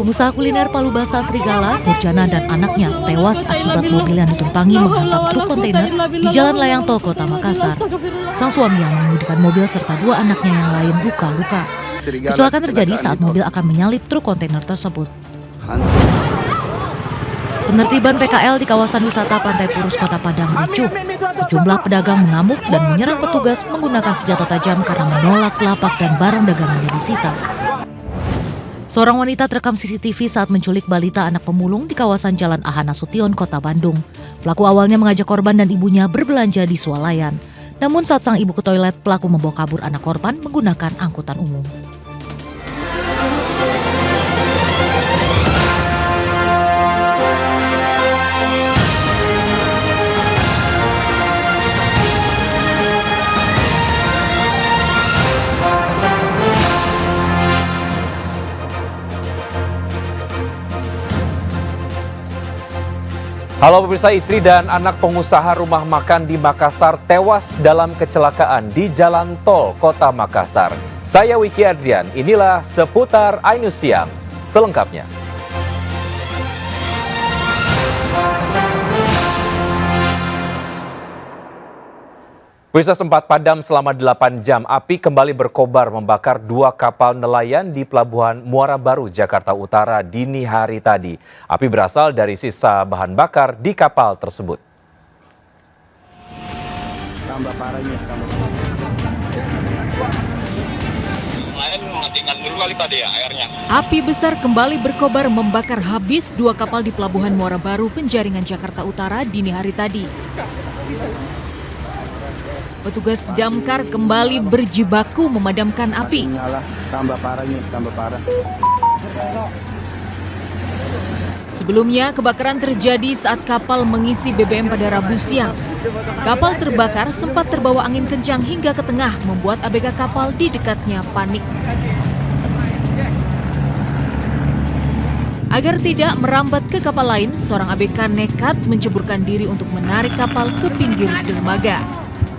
Pengusaha kuliner Palu Basa Serigala, Nurjana dan anaknya tewas akibat mobil yang ditumpangi menghantam truk kontainer di Jalan Layang Tol Kota Makassar. Sang suami yang mengemudikan mobil serta dua anaknya yang lain luka-luka. Kecelakaan terjadi saat mobil akan menyalip truk kontainer tersebut. Penertiban PKL di kawasan wisata Pantai Purus Kota Padang ricuh. Sejumlah pedagang mengamuk dan menyerang petugas menggunakan senjata tajam karena menolak lapak dan barang dagangannya disita. Seorang wanita terekam CCTV saat menculik balita anak pemulung di kawasan Jalan AH Nasution, Kota Bandung. Pelaku awalnya mengajak korban dan ibunya berbelanja di swalayan. Namun saat sang ibu ke toilet, pelaku membawa kabur anak korban menggunakan angkutan umum. Halo pemirsa, istri dan anak pengusaha rumah makan di Makassar tewas dalam kecelakaan di Jalan Tol Kota Makassar. Saya Wiki Adrian, inilah seputar iNews Siang selengkapnya. Pemirsa, sempat padam selama 8 jam, api kembali berkobar membakar 2 kapal nelayan di Pelabuhan Muara Baru, Jakarta Utara dini hari tadi. Api berasal dari sisa bahan bakar di kapal tersebut. Api besar kembali berkobar membakar habis 2 kapal di Pelabuhan Muara Baru, Penjaringan, Jakarta Utara dini hari tadi. Petugas damkar kembali berjibaku memadamkan api. Sebelumnya, kebakaran terjadi saat kapal mengisi BBM pada Rabu siang. Kapal terbakar sempat terbawa angin kencang hingga ke tengah, membuat ABK kapal di dekatnya panik. Agar tidak merambat ke kapal lain, seorang ABK nekat menceburkan diri untuk menarik kapal ke pinggir dermaga.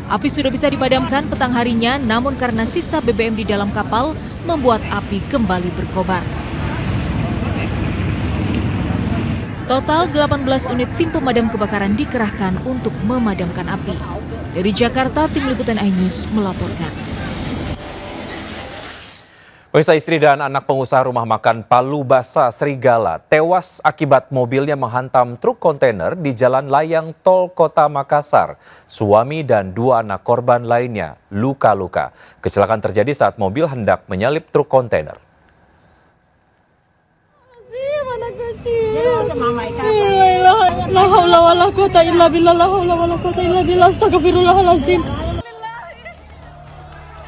Api sudah bisa dipadamkan petang harinya, namun karena sisa BBM di dalam kapal membuat api kembali berkobar. Total 18 unit tim pemadam kebakaran dikerahkan untuk memadamkan api. Dari Jakarta, Tim Liputan iNews melaporkan. Pemirsa, istri dan anak pengusaha rumah makan Palu Basa Serigala tewas akibat mobilnya menghantam truk kontainer di Jalan Layang Tol Kota Makassar. Suami dan 2 anak korban lainnya luka-luka. Kecelakaan terjadi saat mobil hendak menyalip truk kontainer.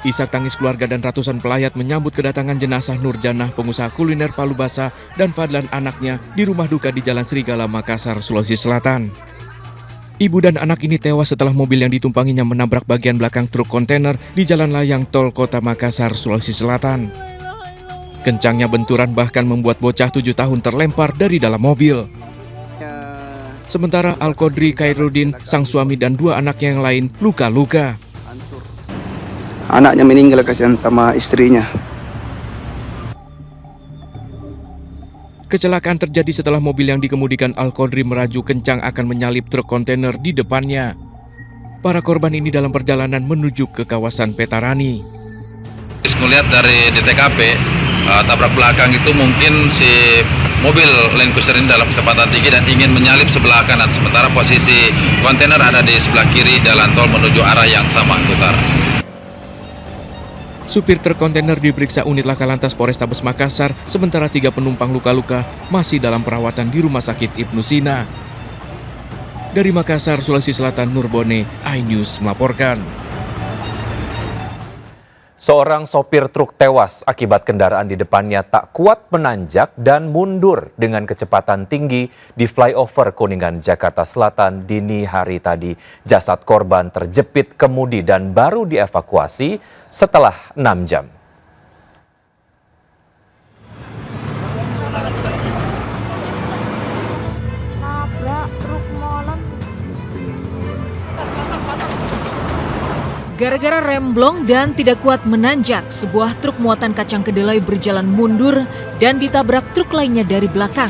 Isak tangis keluarga dan ratusan pelayat menyambut kedatangan jenazah Nurjana, pengusaha kuliner Palu Basa, dan Fadlan anaknya di rumah duka di Jalan Serigala, Makassar, Sulawesi Selatan. Ibu dan anak ini tewas setelah mobil yang ditumpanginya menabrak bagian belakang truk kontainer di Jalan Layang Tol Kota Makassar, Sulawesi Selatan. Kencangnya benturan bahkan membuat bocah 7 tahun terlempar dari dalam mobil. Sementara Al-Qodri Khairuddin, sang suami dan 2 anaknya yang lain luka-luka. Anaknya meninggal, kasihan sama istrinya. Kecelakaan terjadi setelah mobil yang dikemudikan Al-Qodri meraju kencang akan menyalip truk kontainer di depannya. Para korban ini dalam perjalanan menuju ke kawasan Petarani. Melihat dari di TKP, tabrak belakang itu mungkin si mobil Land Cruiser ini dalam kecepatan tinggi dan ingin menyalip sebelah kanan. Sementara posisi kontainer ada di sebelah kiri jalan tol menuju arah yang sama, utara. Supir truk kontainer diperiksa unit Laka Lantas Polrestabes Makassar, sementara 3 penumpang luka-luka masih dalam perawatan di Rumah Sakit Ibnu Sina. Dari Makassar, Sulawesi Selatan, Nurbone, iNews melaporkan. Seorang sopir truk tewas akibat kendaraan di depannya tak kuat menanjak dan mundur dengan kecepatan tinggi di flyover Kuningan, Jakarta Selatan dini hari tadi. Jasad korban terjepit kemudi dan baru dievakuasi setelah 6 jam. Gara-gara remblong dan tidak kuat menanjak, sebuah truk muatan kacang kedelai berjalan mundur dan ditabrak truk lainnya dari belakang.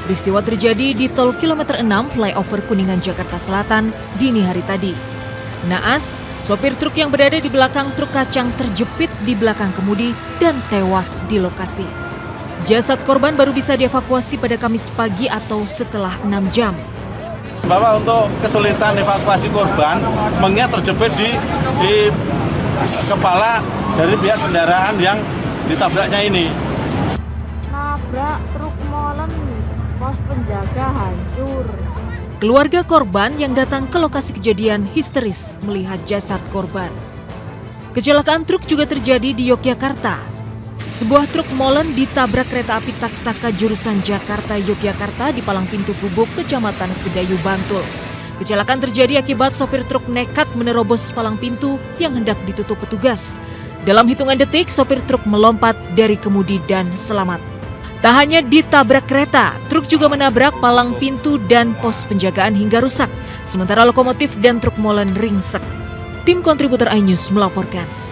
Peristiwa terjadi di tol kilometer 6 flyover Kuningan Jakarta Selatan dini hari tadi. Naas, sopir truk yang berada di belakang truk kacang terjepit di belakang kemudi dan tewas di lokasi. Jasad korban baru bisa dievakuasi pada Kamis pagi atau setelah 6 jam. Bahwa untuk kesulitan evakuasi korban, mengingat terjepit di kepala dari pihak kendaraan yang ditabraknya ini. Nabrak truk molen, pos penjaga hancur. Keluarga korban yang datang ke lokasi kejadian histeris melihat jasad korban. Kecelakaan truk juga terjadi di Yogyakarta. Sebuah truk molen ditabrak kereta api Taksaka jurusan Jakarta-Yogyakarta di Palang Pintu Gubuk, Kecamatan Sedayu, Bantul. Kecelakaan terjadi akibat sopir truk nekat menerobos palang pintu yang hendak ditutup petugas. Dalam hitungan detik, sopir truk melompat dari kemudi dan selamat. Tak hanya ditabrak kereta, truk juga menabrak palang pintu dan pos penjagaan hingga rusak. Sementara lokomotif dan truk molen ringsek. Tim kontributor iNews melaporkan.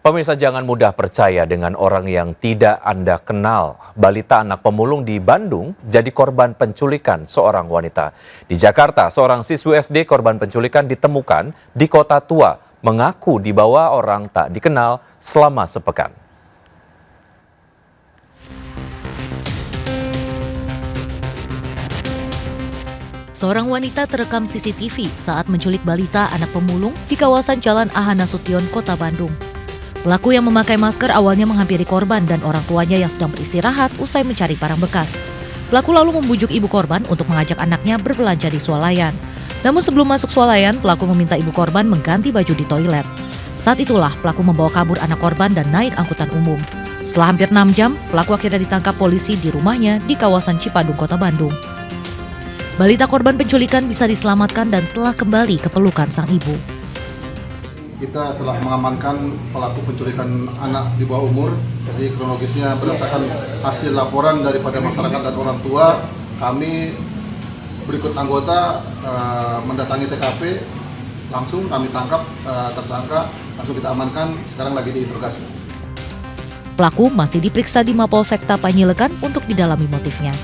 Pemirsa, jangan mudah percaya dengan orang yang tidak Anda kenal. Balita anak pemulung di Bandung jadi korban penculikan seorang wanita. Di Jakarta, seorang siswi SD korban penculikan ditemukan di Kota Tua, mengaku dibawa orang tak dikenal selama sepekan. Seorang wanita terekam CCTV saat menculik balita anak pemulung di kawasan Jalan AH Nasution, Kota Bandung. Pelaku yang memakai masker awalnya menghampiri korban dan orang tuanya yang sedang beristirahat usai mencari barang bekas. Pelaku lalu membujuk ibu korban untuk mengajak anaknya berbelanja di swalayan. Namun sebelum masuk swalayan, pelaku meminta ibu korban mengganti baju di toilet. Saat itulah pelaku membawa kabur anak korban dan naik angkutan umum. Setelah hampir 6 jam, pelaku akhirnya ditangkap polisi di rumahnya di kawasan Cipadung, Kota Bandung. Balita korban penculikan bisa diselamatkan dan telah kembali ke pelukan sang ibu. Kita telah mengamankan pelaku penculikan anak di bawah umur. Jadi kronologisnya berdasarkan hasil laporan daripada masyarakat dan orang tua, kami berikut anggota mendatangi TKP, langsung kami tangkap tersangka, langsung kita amankan, sekarang lagi diinterogasi. Pelaku masih diperiksa di Mapolsek Tapanyilekan untuk didalami motifnya.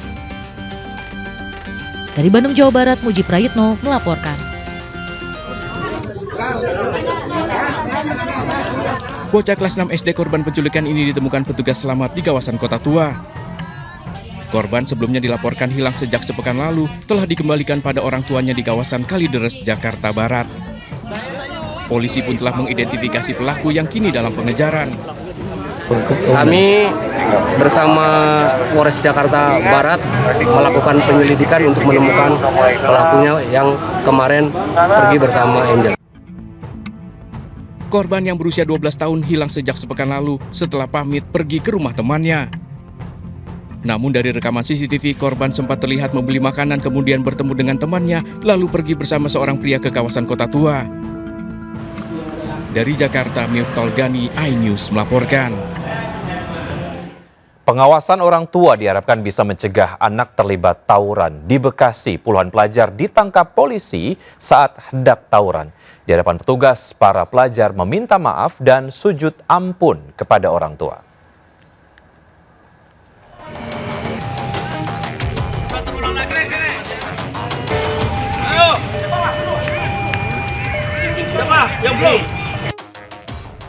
Dari Bandung, Jawa Barat, Muji Prayitno melaporkan. Bocah kelas 6 SD korban penculikan ini ditemukan petugas selamat di kawasan Kota Tua. Korban sebelumnya dilaporkan hilang sejak sepekan lalu, telah dikembalikan pada orang tuanya di kawasan Kalideres, Jakarta Barat. Polisi pun telah mengidentifikasi pelaku yang kini dalam pengejaran. Kami bersama Polres Jakarta Barat melakukan penyelidikan untuk menemukan pelakunya yang kemarin pergi bersama Angel. Korban yang berusia 12 tahun hilang sejak sepekan lalu setelah pamit pergi ke rumah temannya. Namun dari rekaman CCTV, korban sempat terlihat membeli makanan kemudian bertemu dengan temannya lalu pergi bersama seorang pria ke kawasan Kota Tua. Dari Jakarta, Miftol Gani, iNews melaporkan. Pengawasan orang tua diharapkan bisa mencegah anak terlibat tawuran. Di Bekasi, puluhan pelajar ditangkap polisi saat hendak tawuran. Di hadapan petugas, para pelajar meminta maaf dan sujud ampun kepada orang tua.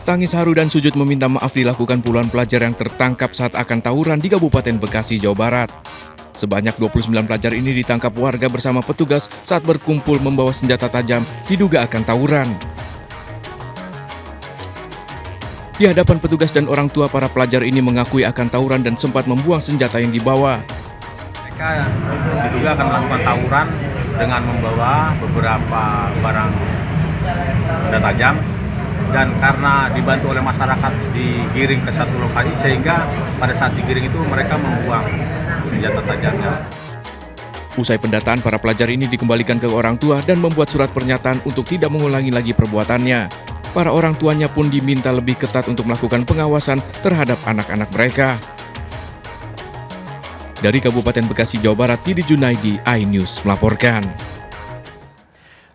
Tangis haru dan sujud meminta maaf dilakukan puluhan pelajar yang tertangkap saat akan tawuran di Kabupaten Bekasi, Jawa Barat. Sebanyak 29 pelajar ini ditangkap warga bersama petugas saat berkumpul membawa senjata tajam diduga akan tawuran. Di hadapan petugas dan orang tua, para pelajar ini mengakui akan tawuran dan sempat membuang senjata yang dibawa. Mereka diduga akan melakukan tawuran dengan membawa beberapa barang benda tajam, dan karena dibantu oleh masyarakat digiring ke satu lokasi sehingga pada saat digiring itu mereka membuang senjata tajamnya. Usai pendataan, para pelajar ini dikembalikan ke orang tua dan membuat surat pernyataan untuk tidak mengulangi lagi perbuatannya. Para orang tuanya pun diminta lebih ketat untuk melakukan pengawasan terhadap anak-anak mereka. Dari Kabupaten Bekasi, Jawa Barat, Didi Junaidi, iNews melaporkan.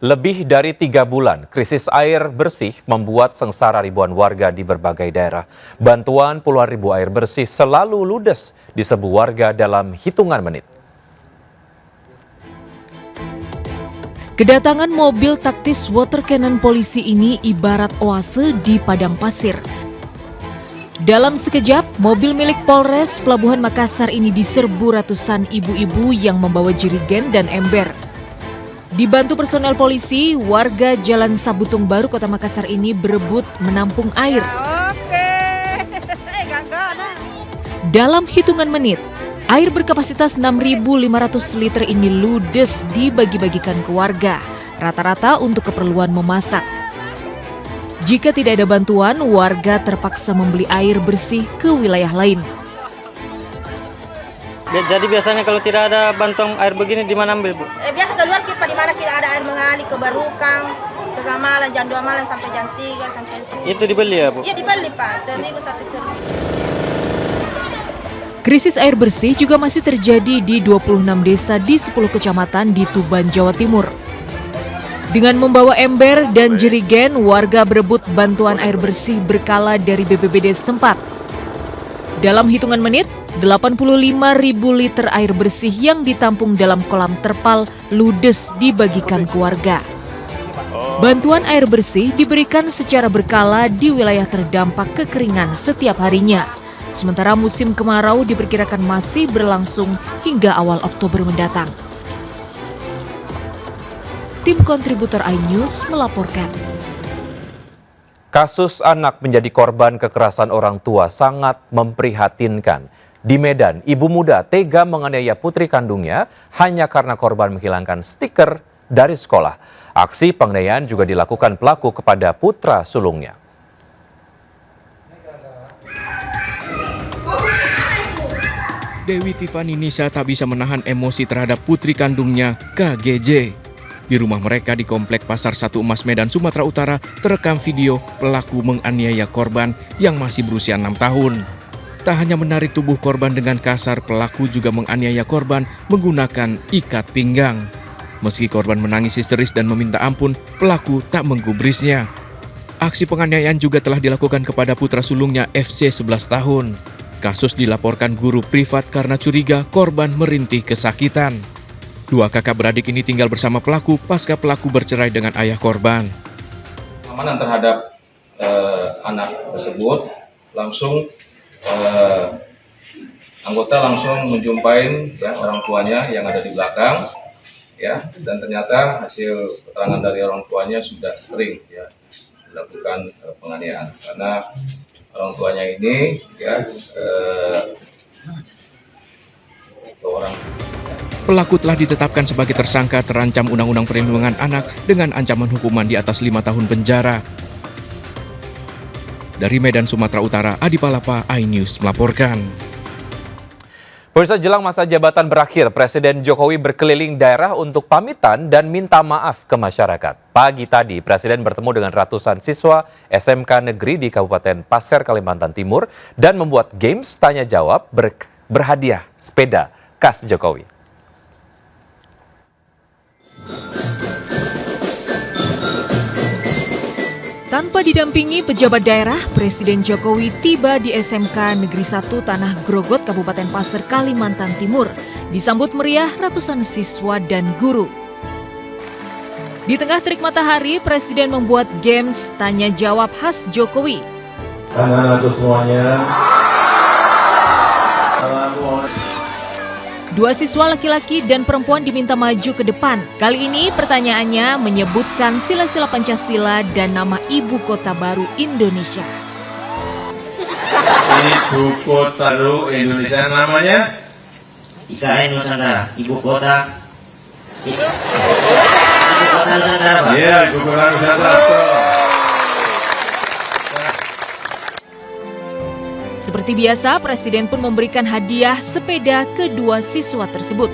Lebih dari 3 bulan, krisis air bersih membuat sengsara ribuan warga di berbagai daerah. Bantuan puluhan ribu air bersih selalu ludes di serbu warga dalam hitungan menit. Kedatangan mobil taktis water cannon polisi ini ibarat oase di padang pasir. Dalam sekejap, mobil milik Polres Pelabuhan Makassar ini diserbu ratusan ibu-ibu yang membawa jerigen dan ember. Dibantu personel polisi, warga Jalan Sabutung Baru, Kota Makassar ini berebut menampung air. Dalam hitungan menit, air berkapasitas 6.500 liter ini ludes dibagi-bagikan ke warga, rata-rata untuk keperluan memasak. Jika tidak ada bantuan, warga terpaksa membeli air bersih ke wilayah lain. Jadi biasanya kalau tidak ada bantuan air begini di mana ambil, Bu? Biasa keluar kita di mana kita ada air mengalir ke Barukang, ke Gamalan, jam 2 malam sampai jam 3 sampai 10. Itu dibeli ya, Bu? Iya dibeli, Pak. 1.000 satu curug. Krisis air bersih juga masih terjadi di 26 desa di 10 kecamatan di Tuban, Jawa Timur. Dengan membawa ember dan jerigen, warga berebut bantuan air bersih berkala dari BPBD setempat. Dalam hitungan menit, 85.000 liter air bersih yang ditampung dalam kolam terpal ludes dibagikan ke warga. Bantuan air bersih diberikan secara berkala di wilayah terdampak kekeringan setiap harinya. Sementara musim kemarau diperkirakan masih berlangsung hingga awal Oktober mendatang. Tim kontributor iNews melaporkan. Kasus anak menjadi korban kekerasan orang tua sangat memprihatinkan. Di Medan, ibu muda tega menganiaya putri kandungnya hanya karena korban menghilangkan stiker dari sekolah. Aksi penganiayaan juga dilakukan pelaku kepada putra sulungnya. Dewi Tiffany Nisa tak bisa menahan emosi terhadap putri kandungnya, KGJ. Di rumah mereka di Komplek Pasar 1 Emas Medan, Sumatera Utara, terekam video pelaku menganiaya korban yang masih berusia 6 tahun. Tak hanya menarik tubuh korban dengan kasar, pelaku juga menganiaya korban menggunakan ikat pinggang. Meski korban menangis histeris dan meminta ampun, pelaku tak menggubrisnya. Aksi penganiayaan juga telah dilakukan kepada putra sulungnya FC 11 tahun. Kasus dilaporkan guru privat karena curiga korban merintih kesakitan. Dua kakak beradik ini tinggal bersama pelaku pasca pelaku bercerai dengan ayah korban. Pengamanan terhadap anak tersebut langsung anggota langsung menjumpai ya, orang tuanya yang ada di belakang, ya, dan ternyata hasil keterangan dari orang tuanya sudah sering ya dilakukan penganiayaan karena orang tuanya ini ya seorang. Pelaku telah ditetapkan sebagai tersangka terancam Undang-Undang Perlindungan Anak dengan ancaman hukuman di atas 5 tahun penjara. Dari Medan, Sumatera Utara, Adi Palapa, iNews melaporkan. Pemirsa, jelang masa jabatan berakhir, Presiden Jokowi berkeliling daerah untuk pamitan dan minta maaf ke masyarakat. Pagi tadi, Presiden bertemu dengan ratusan siswa SMK Negeri di Kabupaten Pasir, Kalimantan Timur dan membuat games tanya-jawab berhadiah sepeda khas Jokowi. Tanpa didampingi pejabat daerah, Presiden Jokowi tiba di SMK Negeri 1 Tanah Grogot, Kabupaten Pasir, Kalimantan Timur. Disambut meriah ratusan siswa dan guru. Di tengah terik matahari, Presiden membuat games tanya-jawab khas Jokowi. Anak-anak semuanya. Dua siswa laki-laki dan perempuan diminta maju ke depan. Kali ini pertanyaannya menyebutkan sila-sila Pancasila dan nama ibu kota baru Indonesia. Ibu kota baru Indonesia namanya? IKN Nusantara, ibu kota. Ibu kota Nusantara, Pak. Iya, ibu kota Nusantara. Seperti biasa, Presiden pun memberikan hadiah sepeda kedua siswa tersebut.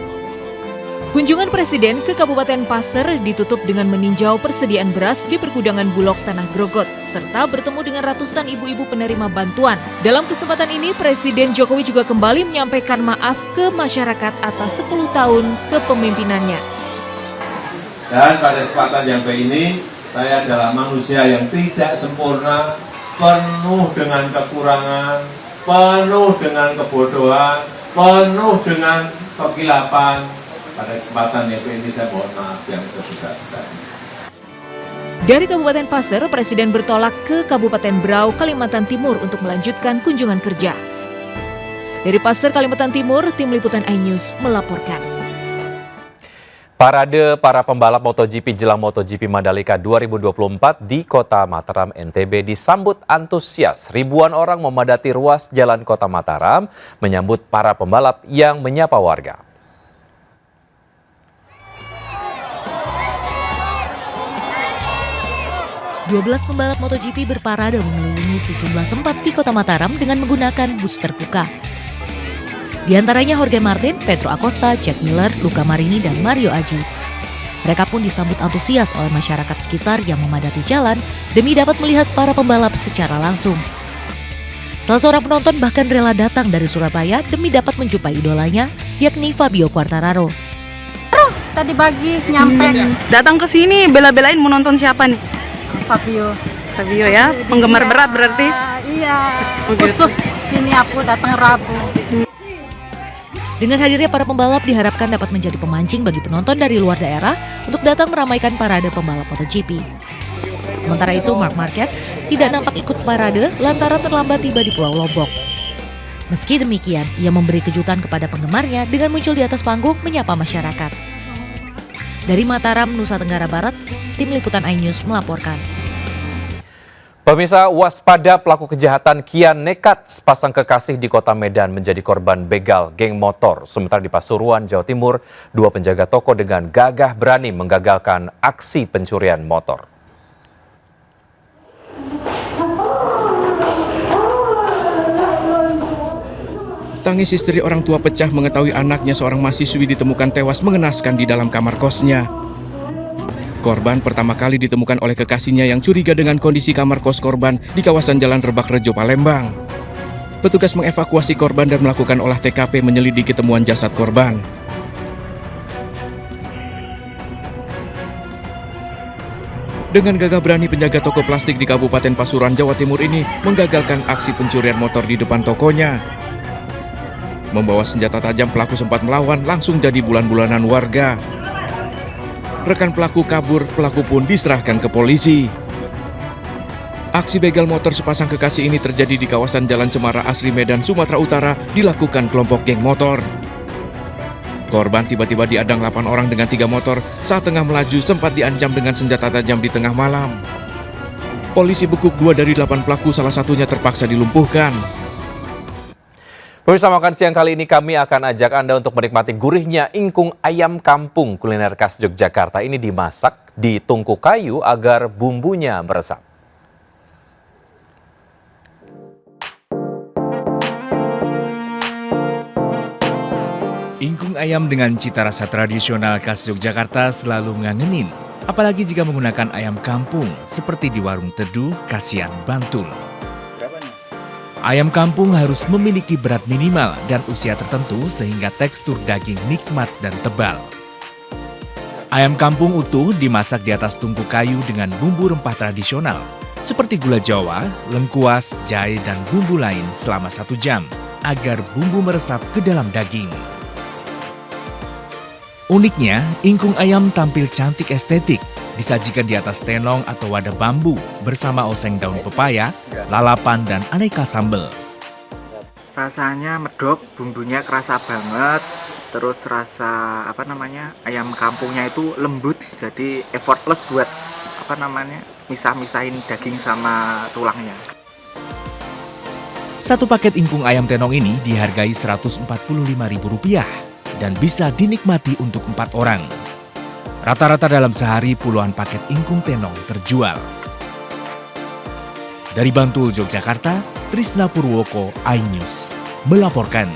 Kunjungan Presiden ke Kabupaten Pasir ditutup dengan meninjau persediaan beras di pergudangan Bulog Tanah Grogot, serta bertemu dengan ratusan ibu-ibu penerima bantuan. Dalam kesempatan ini, Presiden Jokowi juga kembali menyampaikan maaf ke masyarakat atas 10 tahun kepemimpinannya. Dan pada kesempatan yang baik ini, saya adalah manusia yang tidak sempurna, penuh dengan kekurangan, penuh dengan kebodohan, penuh dengan kekilapan. Pada kesempatan yang baik ini saya mohon maaf yang sebesar-besarnya. Dari Kabupaten Pasir, Presiden bertolak ke Kabupaten Berau, Kalimantan Timur untuk melanjutkan kunjungan kerja. Dari Pasir, Kalimantan Timur, Tim Liputan iNews melaporkan. Parade para pembalap MotoGP jelang MotoGP Mandalika 2024 di Kota Mataram, NTB disambut antusias. Ribuan orang memadati ruas jalan Kota Mataram menyambut para pembalap yang menyapa warga. Belas pembalap MotoGP berparade mengelilingi sejumlah tempat di Kota Mataram dengan menggunakan bus terbuka. Di antaranya Jorge Martin, Pedro Acosta, Jack Miller, Luca Marini, dan Mario Aji. Mereka pun disambut antusias oleh masyarakat sekitar yang memadati jalan demi dapat melihat para pembalap secara langsung. Salah seorang penonton bahkan rela datang dari Surabaya demi dapat menjumpai idolanya, yakni Fabio Quartararo. Tadi pagi nyampe. Datang ke sini bela-belain mau nonton siapa nih? Fabio ya, penggemar berat berarti? Iya, khusus sini aku datang Rabu. Dengan hadirnya para pembalap diharapkan dapat menjadi pemancing bagi penonton dari luar daerah untuk datang meramaikan parade pembalap MotoGP. Sementara itu, Marc Marquez tidak nampak ikut parade lantaran terlambat tiba di Pulau Lombok. Meski demikian, ia memberi kejutan kepada penggemarnya dengan muncul di atas panggung menyapa masyarakat. Dari Mataram, Nusa Tenggara Barat, Tim Liputan iNews melaporkan. Pemirsa, waspada pelaku kejahatan kian nekat. Sepasang kekasih di Kota Medan menjadi korban begal geng motor. Sementara di Pasuruan, Jawa Timur, 2 penjaga toko dengan gagah berani menggagalkan aksi pencurian motor. Tangis istri orang tua pecah mengetahui anaknya seorang mahasiswi ditemukan tewas mengenaskan di dalam kamar kosnya. Korban pertama kali ditemukan oleh kekasihnya yang curiga dengan kondisi kamar kos korban di kawasan Jalan Rebak Rejo, Palembang. Petugas mengevakuasi korban dan melakukan olah TKP menyelidiki temuan jasad korban. Dengan gagah berani, penjaga toko plastik di Kabupaten Pasuruan, Jawa Timur ini menggagalkan aksi pencurian motor di depan tokonya. Membawa senjata tajam, pelaku sempat melawan, langsung jadi bulan-bulanan warga. Rekan pelaku kabur, pelaku pun diserahkan ke polisi. Aksi begal motor sepasang kekasih ini terjadi di kawasan Jalan Cemara Asri Medan, Sumatera Utara, dilakukan kelompok geng motor. Korban tiba-tiba diadang 8 orang dengan 3 motor saat tengah melaju sempat diancam dengan senjata tajam di tengah malam. Polisi bekuk 2 dari 8 pelaku, salah satunya terpaksa dilumpuhkan. Pemirsa, makan siang kali ini kami akan ajak Anda untuk menikmati gurihnya ingkung ayam kampung. Kuliner khas Yogyakarta ini dimasak di tungku kayu agar bumbunya meresap. Ingkung ayam dengan cita rasa tradisional khas Yogyakarta selalu ngangenin. Apalagi jika menggunakan ayam kampung seperti di warung Teduh, Kasihan, Bantul. Ayam kampung harus memiliki berat minimal dan usia tertentu sehingga tekstur daging nikmat dan tebal. Ayam kampung utuh dimasak di atas tungku kayu dengan bumbu rempah tradisional seperti gula Jawa, lengkuas, jahe, dan bumbu lain selama 1 jam agar bumbu meresap ke dalam daging. Uniknya, ingkung ayam tampil cantik estetik. Disajikan di atas tenong atau wadah bambu bersama oseng daun pepaya, lalapan, dan aneka sambal. Rasanya medok, bumbunya kerasa banget, terus rasa ayam kampungnya itu lembut, jadi effortless buat misah-misahin daging sama tulangnya. Satu paket ingkung ayam tenong ini dihargai Rp145.000 dan bisa dinikmati untuk 4 orang. Rata-rata dalam sehari puluhan paket ingkung tenong terjual. Dari Bantul, Yogyakarta, Trisna Purwoko, iNews melaporkan.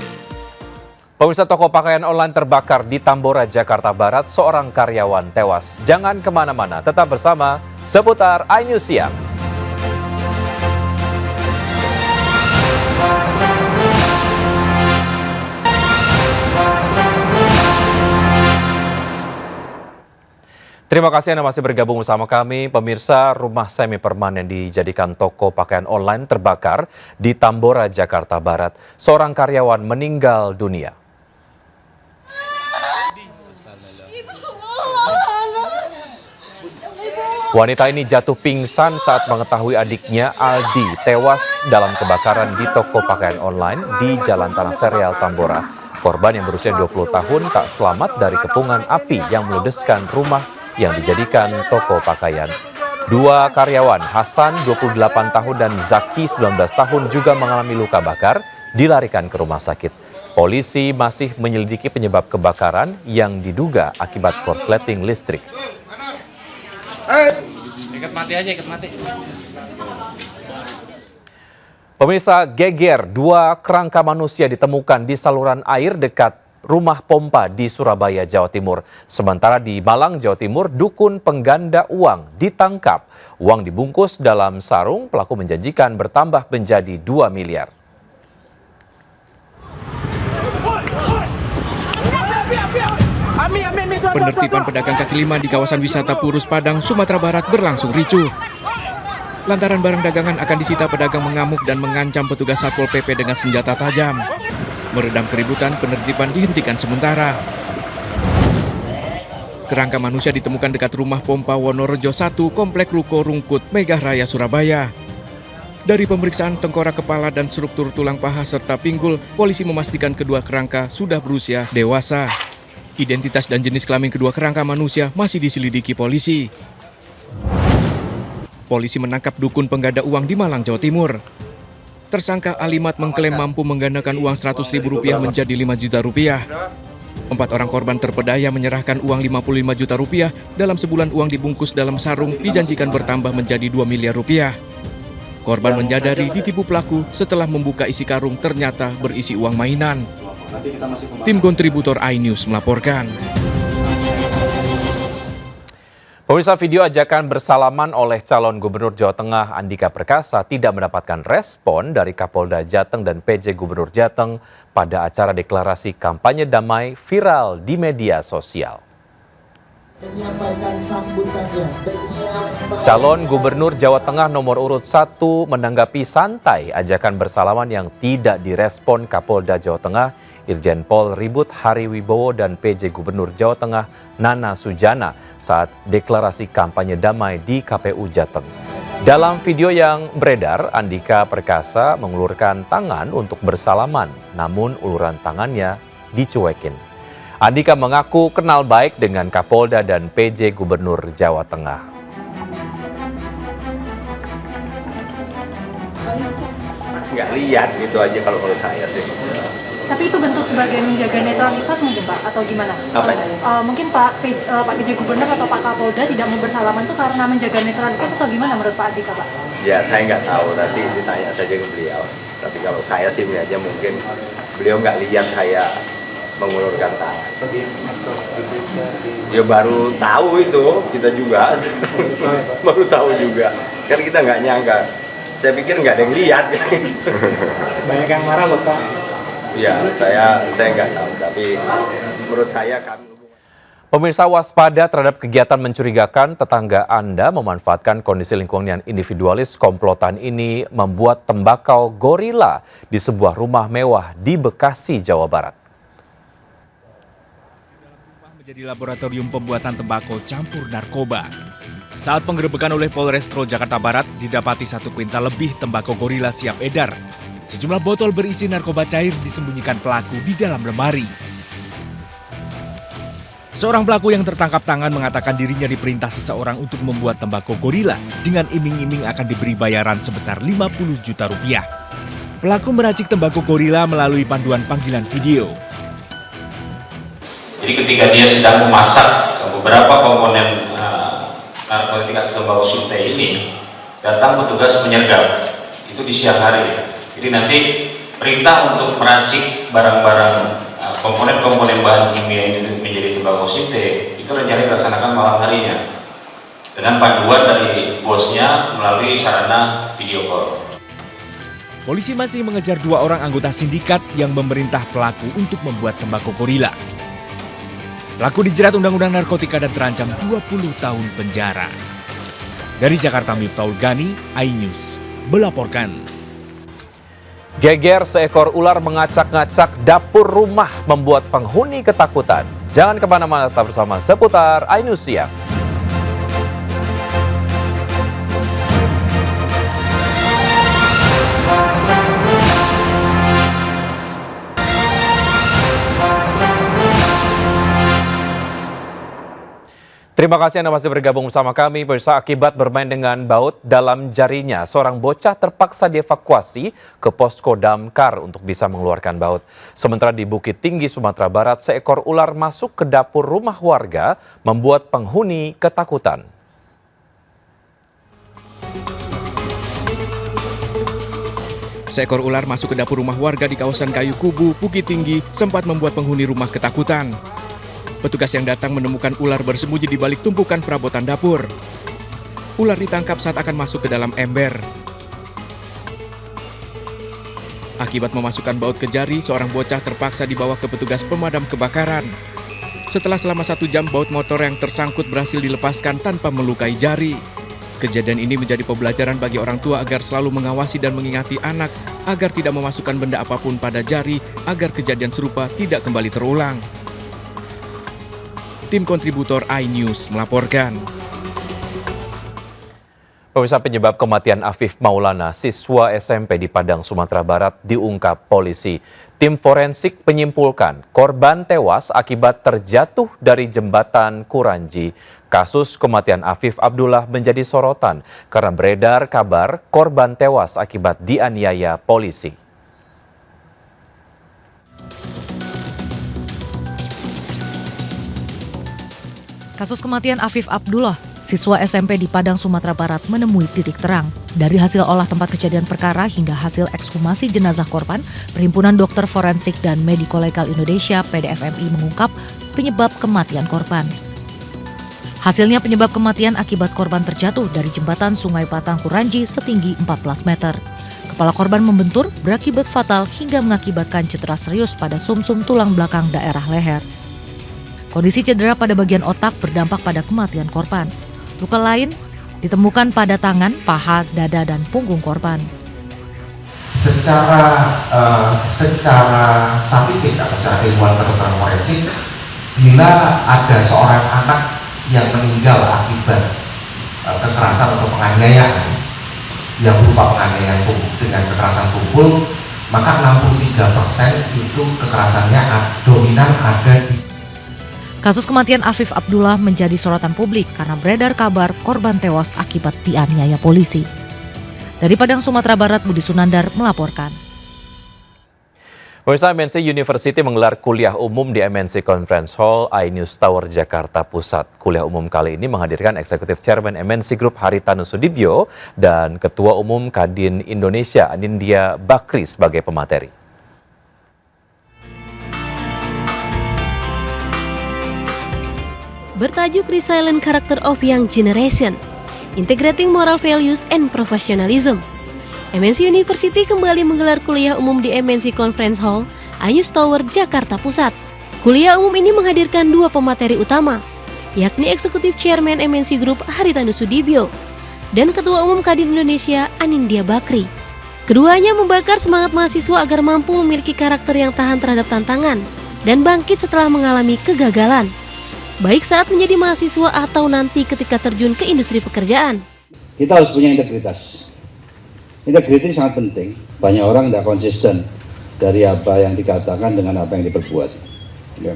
Pemirsa, toko pakaian online terbakar di Tambora, Jakarta Barat. Seorang karyawan tewas. Jangan kemana-mana, tetap bersama Seputar iNews Siang. Terima kasih Anda masih bergabung bersama kami. Pemirsa, rumah semi permanen dijadikan toko pakaian online terbakar di Tambora, Jakarta Barat. Seorang karyawan meninggal dunia. Wanita ini jatuh pingsan saat mengetahui adiknya Aldi tewas dalam kebakaran di toko pakaian online di Jalan Tanah Serial, Tambora. Korban yang berusia 20 tahun tak selamat dari kepungan api yang meludeskan rumah yang dijadikan toko pakaian. Dua karyawan, Hasan 28 tahun dan Zaki 19 tahun juga mengalami luka bakar, dilarikan ke rumah sakit. Polisi masih menyelidiki penyebab kebakaran yang diduga akibat korsleting listrik. Ikat mati aja, ikat mati. Pemirsa, geger, dua kerangka manusia ditemukan di saluran air dekat rumah pompa di Surabaya, Jawa Timur. Sementara di Malang, Jawa Timur, dukun pengganda uang ditangkap. Uang dibungkus dalam sarung, pelaku menjanjikan bertambah menjadi 2 miliar. Penertiban pedagang kaki lima di kawasan wisata Purus Padang, Sumatera Barat berlangsung ricuh. Lantaran barang dagangan akan disita, pedagang mengamuk dan mengancam petugas Satpol PP dengan senjata tajam. Meredam keributan, penertiban dihentikan sementara. Kerangka manusia ditemukan dekat rumah pompa Wonorejo 1, Komplek Ruko Rungkut, Megah Raya, Surabaya. Dari pemeriksaan tengkorak kepala dan struktur tulang paha serta pinggul, polisi memastikan kedua kerangka sudah berusia dewasa. Identitas dan jenis kelamin kedua kerangka manusia masih diselidiki polisi. Polisi menangkap dukun pengganda uang di Malang, Jawa Timur. Tersangka Alimat mengklaim mampu menggandakan uang Rp100.000 menjadi Rp5 juta. 4 orang korban terpedaya menyerahkan uang Rp55 juta dalam sebulan. Uang dibungkus dalam sarung dijanjikan bertambah menjadi 2 miliar rupiah. Korban menyadari ditipu pelaku setelah membuka isi karung ternyata berisi uang mainan. Tim kontributor iNews melaporkan. Pemirsa, video ajakan bersalaman oleh calon gubernur Jawa Tengah Andika Perkasa tidak mendapatkan respon dari Kapolda Jateng dan PJ Gubernur Jateng pada acara deklarasi kampanye damai viral di media sosial. Calon Gubernur Jawa Tengah nomor urut 1 menanggapi santai ajakan bersalaman yang tidak direspon Kapolda Jawa Tengah Irjen Pol Ribut Hari Wibowo dan PJ Gubernur Jawa Tengah Nana Sujana saat deklarasi kampanye damai di KPU Jateng. Dalam video yang beredar, Andika Perkasa mengulurkan tangan untuk bersalaman, namun uluran tangannya dicuekin. Andika mengaku kenal baik dengan Kapolda dan PJ Gubernur Jawa Tengah. Masih nggak lihat gitu aja kalau menurut saya sih. Tapi itu bentuk sebagai menjaga netralitas mungkin Pak, atau gimana? Apanya? Mungkin Pak PJ Gubernur atau Pak Kapolda tidak mau bersalaman itu karena menjaga netralitas atau gimana menurut Pak Andika, Pak? Ya saya nggak tahu, nanti ditanya saja ke beliau. Tapi kalau saya sih aja mungkin beliau nggak lihat saya mengulurkan tangan. Ya baru tahu itu, kita juga baru tahu juga. Kan kita nggak nyangka. Saya pikir nggak ada yang lihat. Banyak yang marah loh Pak. Ya, saya nggak tahu, tapi menurut saya kami... Pemirsa, waspada terhadap kegiatan mencurigakan. Tetangga Anda memanfaatkan kondisi lingkungan yang individualis. Komplotan ini membuat tembakau gorila di sebuah rumah mewah di Bekasi, Jawa Barat. Menjadi laboratorium pembuatan tembakau campur narkoba. Saat penggerebekan oleh Polrestro Jakarta Barat, didapati 1 kuintal lebih tembakau gorila siap edar. Sejumlah botol berisi narkoba cair disembunyikan pelaku di dalam lemari. Seorang pelaku yang tertangkap tangan mengatakan dirinya diperintah seseorang untuk membuat tembakau gorila dengan iming-iming akan diberi bayaran sebesar 50 juta rupiah. Pelaku meracik tembakau gorila melalui panduan panggilan video. Jadi ketika dia sedang memasak beberapa komponen narkotika tembakau suntik ini, datang petugas menyergap. Itu di siang hari. Jadi nanti perintah untuk meracik barang-barang komponen-komponen bahan kimia ini menjadi tembakau suntik itu rencana dilaksanakan malam harinya dengan panduan dari bosnya melalui sarana video call. Polisi masih mengejar 2 orang anggota sindikat yang memerintah pelaku untuk membuat tembakau gorila. Pelaku dijerat Undang-Undang Narkotika dan terancam 20 tahun penjara. Dari Jakarta, Miftahul Gani, iNews, melaporkan. Geger seekor ular mengacak-ngacak dapur rumah membuat penghuni ketakutan. Jangan kemana-mana, tetap bersama seputar iNews Siang. Terima kasih Anda masih bergabung bersama kami. Pemirsa, akibat bermain dengan baut dalam jarinya, seorang bocah terpaksa dievakuasi ke posko damkar untuk bisa mengeluarkan baut. Sementara di Bukit Tinggi, Sumatera Barat, seekor ular masuk ke dapur rumah warga membuat penghuni ketakutan. Seekor ular masuk ke dapur rumah warga di kawasan Kayu Kubu, Bukit Tinggi, sempat membuat penghuni rumah ketakutan. Petugas yang datang menemukan ular bersembunyi di balik tumpukan perabotan dapur. Ular ditangkap saat akan masuk ke dalam ember. Akibat memasukkan baut ke jari, seorang bocah terpaksa dibawa ke petugas pemadam kebakaran. Setelah selama 1 jam, baut motor yang tersangkut berhasil dilepaskan tanpa melukai jari. Kejadian ini menjadi pembelajaran bagi orang tua agar selalu mengawasi dan mengingati anak agar tidak memasukkan benda apapun pada jari agar kejadian serupa tidak kembali terulang. Tim kontributor iNews melaporkan. Pemirsa, penyebab kematian Afif Maulana, siswa SMP di Padang, Sumatera Barat, diungkap polisi. Tim forensik menyimpulkan korban tewas akibat terjatuh dari jembatan Kuranji. Kasus kematian Afif Abdullah menjadi sorotan karena beredar kabar korban tewas akibat dianiaya polisi. Kasus kematian Afif Abdullah, siswa SMP di Padang, Sumatera Barat, menemui titik terang. Dari hasil olah tempat kejadian perkara hingga hasil ekshumasi jenazah korban, Perhimpunan Dokter Forensik dan Mediko-Legal Indonesia (PDFMI) mengungkap penyebab kematian korban. Hasilnya penyebab kematian akibat korban terjatuh dari jembatan Sungai Patang Kuranji setinggi 14 meter. Kepala korban membentur berakibat fatal hingga mengakibatkan cedera serius pada sumsum tulang belakang daerah leher. Kondisi cedera pada bagian otak berdampak pada kematian korban. Luka lain ditemukan pada tangan, paha, dada, dan punggung korban. Secara statistik atau secara ilmuwan kedokteran forensik, bila ada seorang anak yang meninggal akibat kekerasan atau penganiayaan yang berupa penganiayaan dengan kekerasan tubuh, maka 63% itu kekerasannya dominan ada di. Kasus kematian Afif Abdullah menjadi sorotan publik karena beredar kabar korban tewas akibat dianiaya polisi. Dari Padang, Sumatera Barat, Budi Sunandar melaporkan. Pemirsa, MNC University menggelar kuliah umum di MNC Conference Hall iNews Tower, Jakarta Pusat. Kuliah umum kali ini menghadirkan Eksekutif Chairman MNC Group Haritanu Sudibyo dan Ketua Umum Kadin Indonesia Anindya Bakri sebagai pemateri. Bertajuk Resilient Character of Young Generation, Integrating Moral Values and Professionalism. MNC University kembali menggelar kuliah umum di MNC Conference Hall, iNews Tower, Jakarta Pusat. Kuliah umum ini menghadirkan 2 pemateri utama, yakni Eksekutif Chairman MNC Group Haritanu Sudibyo dan Ketua Umum Kadin Indonesia Anindya Bakri. Keduanya membakar semangat mahasiswa agar mampu memiliki karakter yang tahan terhadap tantangan dan bangkit setelah mengalami kegagalan, baik saat menjadi mahasiswa atau nanti ketika terjun ke industri pekerjaan. Kita harus punya integritas. Integritas sangat penting. Banyak orang tidak konsisten dari apa yang dikatakan dengan apa yang diperbuat. Ya.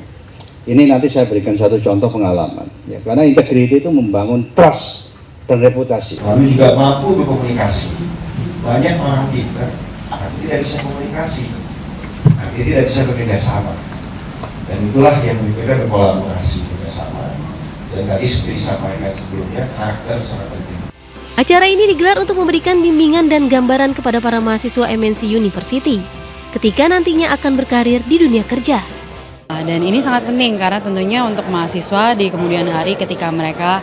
Ini nanti saya berikan satu contoh pengalaman. Ya. Karena integritas itu membangun trust dan reputasi. Kami juga mampu berkomunikasi. Banyak orang pintar, tapi tidak bisa komunikasi. Artinya tidak bisa bekerja sama. Dan itulah yang membutuhkan kolaborasi bersama. Dan tadi seperti disampaikan sebelumnya, karakter sangat penting. Acara ini digelar untuk memberikan bimbingan dan gambaran kepada para mahasiswa MNC University ketika nantinya akan berkarir di dunia kerja. Dan ini sangat penting karena tentunya untuk mahasiswa di kemudian hari ketika mereka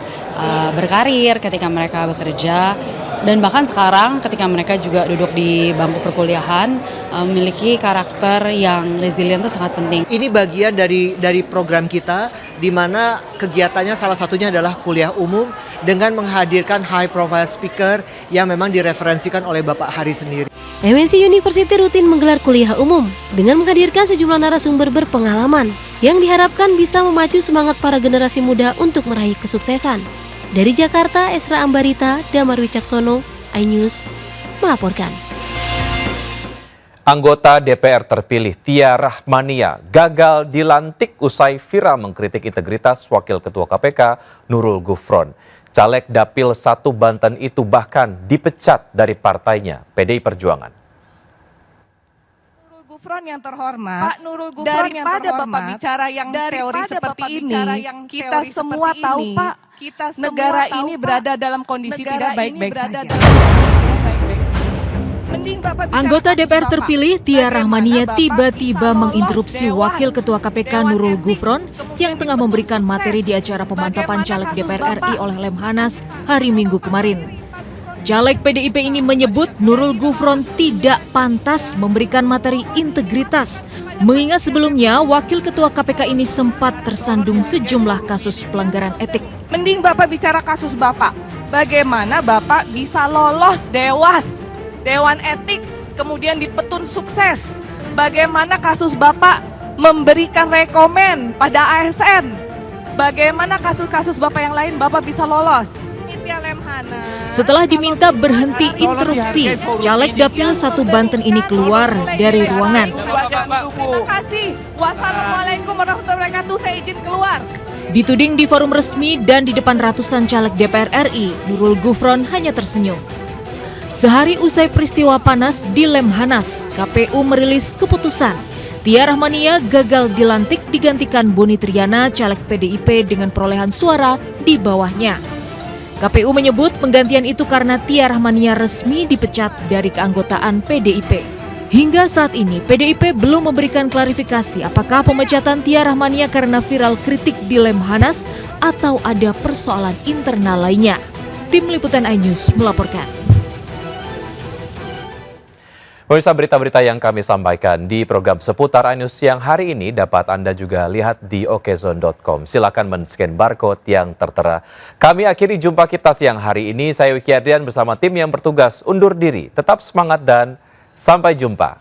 berkarir, ketika mereka bekerja, Dan bahkan sekarang ketika mereka juga duduk di bangku perkuliahan, memiliki karakter yang resilient itu sangat penting. Ini bagian dari program kita, di mana kegiatannya salah satunya adalah kuliah umum dengan menghadirkan high profile speaker yang memang direferensikan oleh Bapak Hari sendiri. MNC University rutin menggelar kuliah umum dengan menghadirkan sejumlah narasumber berpengalaman yang diharapkan bisa memacu semangat para generasi muda untuk meraih kesuksesan. Dari Jakarta, Esra Ambarita, Damar Wicaksono, iNews melaporkan. Anggota DPR terpilih Tia Rahmania gagal dilantik usai viral mengkritik integritas Wakil Ketua KPK Nurul Gufron. Caleg Dapil 1 Banten itu bahkan dipecat dari partainya, PDI Perjuangan. Nurul Gufron yang terhormat, Pak Nurul Gufron yang terhormat, Bapak bicara yang teori seperti ini, kita semua tahu Pak, negara ini berada dalam kondisi tidak baik-baik saja. Anggota DPR terpilih Tia Rahmania tiba-tiba menginterupsi Wakil Ketua KPK Nurul Gufron yang tengah memberikan materi di acara pemantapan caleg DPR RI oleh Lemhanas hari Minggu kemarin. Caleg PDIP ini menyebut Nurul Gufron tidak pantas memberikan materi integritas, mengingat sebelumnya Wakil Ketua KPK ini sempat tersandung sejumlah kasus pelanggaran etik. Mending Bapak bicara kasus Bapak, bagaimana Bapak bisa lolos Dewan Etik, kemudian dipetun sukses. Bagaimana kasus Bapak memberikan rekomen pada ASN. Bagaimana kasus-kasus Bapak yang lain Bapak bisa lolos. Setelah diminta berhenti interupsi, caleg Dapil 1 Banten ini keluar dari ruangan. Terima kasih. Wassalamualaikum warahmatullahi wabarakatuh. Saya izin keluar. Dituding di forum resmi dan di depan ratusan caleg DPR RI, Nurul Gufron hanya tersenyum. Sehari usai peristiwa panas di Lemhanas, KPU merilis keputusan. Tia Rahmania gagal dilantik digantikan Boni Triana, caleg PDIP dengan perolehan suara di bawahnya. KPU menyebut penggantian itu karena Tia Rahmania resmi dipecat dari keanggotaan PDIP. Hingga saat ini, PDIP belum memberikan klarifikasi apakah pemecatan Tia Rahmania karena viral kritik di Lemhanas atau ada persoalan internal lainnya. Tim Liputan iNews melaporkan. Pemirsa, berita-berita yang kami sampaikan di program seputar iNews siang hari ini dapat Anda juga lihat di okezone.com. Silakan men-scan barcode yang tertera. Kami akhiri jumpa kita siang hari ini. Saya Wiki Adrian bersama tim yang bertugas undur diri. Tetap semangat dan sampai jumpa.